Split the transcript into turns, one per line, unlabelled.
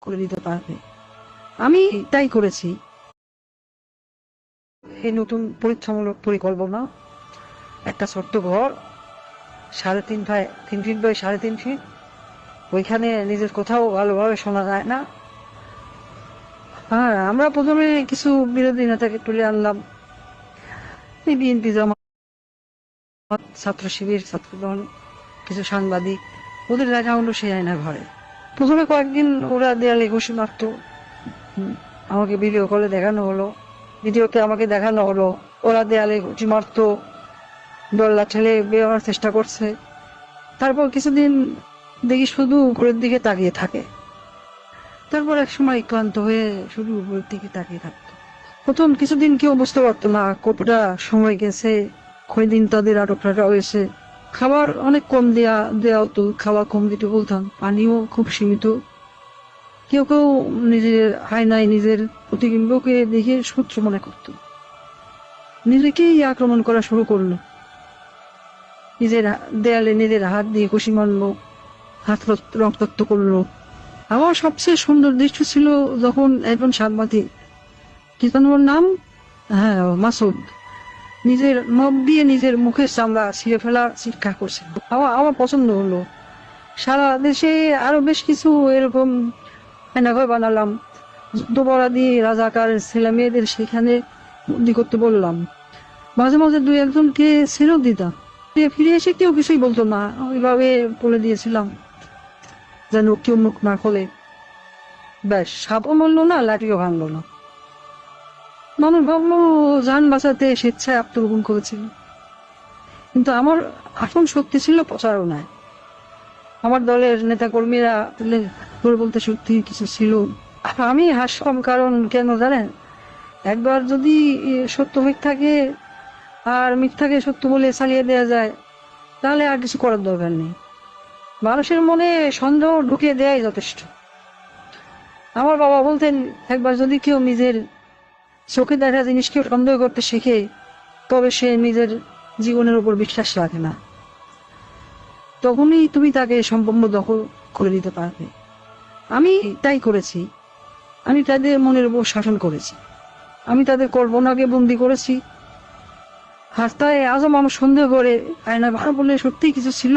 করে দিতে পারবে। আমি তাই করেছি। এই নতুন পরীক্ষামূলক পরিকল্পনা, একটা ছোট্ট ঘর, 3.5 বাই 3 ফিট বাই 3.5 ফিট, ওইখানে নিজের কোথাও ভালোভাবে শোনা যায় না। হ্যাঁ, আমরা প্রথমে কিছু বিরোধী নেতাকে তুলে আনলাম, এই বিএনপি জামাত, ছাত্র শিবির, ছাত্রদল, কিছু সাংবাদিক, ওদের দেখা হলো সেই আয়না ঘরে। প্রথমে কয়েকদিন ওরা দেয়ালে ঘুষি মারত, আমাকে ভিডিও কলে দেখানো হলো, ভিডিওতে আমাকে দেখানো হলো ওরা দেয়ালে ঘুষি মারত, ডল্লা ঠেলে বেরোনোর চেষ্টা করছে। তারপর কিছুদিন দেখি শুধু উপরের দিকে তাকিয়ে থাকে। তারপর এক সময় ক্লান্ত হয়ে শুধু উপরের দিকে তাকিয়ে থাকতো। প্রথম কিছুদিন কেউ বুঝতে পারতো না কতটা সময় গেছে, কয়দিন তাদের আটক রাখা হয়েছে। খাবার অনেক কম দেওয়া হতো, খাবার কম দিতে বলতাম, পানিও খুব সীমিত। কেউ কেউ নিজের আয়নায় নিজের প্রতিবিম্বকে দেখে শত্রু মনে করত, নিজেকেই আক্রমণ করা শুরু করলো। নিজের দেয়ালে নিজের হাত দিয়ে ঘুষি মারলো, হাত রক্তাক্ত করলো। আমার সবচেয়ে সুন্দর দৃশ্য ছিল যখন একজন সাংবাদিক, কি যেন ওর নাম, হ্যাঁ মাসুদ, নিজের নখ দিয়ে নিজের মুখের চামড়া ছিঁড়ে ফেলার চিৎকার করছে। আমার পছন্দ হলো। সারা দেশে আরো বেশ কিছু এরকম আয়নাঘর বানালাম, যুদ্ধপরাধী রাজাকার ছেলে মেয়েদের সেখানে বন্দি করতে বললাম। মাঝে মাঝে 2-1জনকে ছেড়েও দিতাম, ফিরে এসে কেউ কিছুই বলতো না, ওইভাবে বলে দিয়েছিলাম যেন কেউ মুখ না খোলে। ব্যাস, সাপও মরলো না, লাঠিও ভাঙলো না। মানুষ ভাবলো যান বাঁচাতে স্বেচ্ছায় আত্মগোপন করেছিল, কিন্তু আমার আসল শক্তি ছিল প্রচারণায়। আমার দলের নেতা কর্মীরা বলতে সত্যি কিছু ছিল। আমি হাসলাম, কারণ কেন জানেন, একবার যদি সত্য মিথ্যাকে আর মিথ্যাকে সত্য বলে চালিয়ে দেওয়া যায়, তাহলে আর কিছু করার দরকার নেই। মানুষের মনে সন্দেহ ঢুকিয়ে দেওয়াই যথেষ্ট। আমার বাবা বলতেন, একবার যদি কেউ নিজের চোখে দেখা জিনিসকে সন্দেহ করতে শিখে, তবে সে নিজের জীবনের উপর বিশ্বাস রাখে না। তখনই তুমি তাকে সম্পূর্ণ দখল করে দিতে পারবে। আমি তাই করেছি। আমি তাদের মনের উপর শাসন করেছি, আমি তাদের কল্পনাকে বন্দি করেছি। আর তাই আজও মানুষ সন্দেহ করে আয়না ভাড়া বলে সত্যিই কিছু ছিল।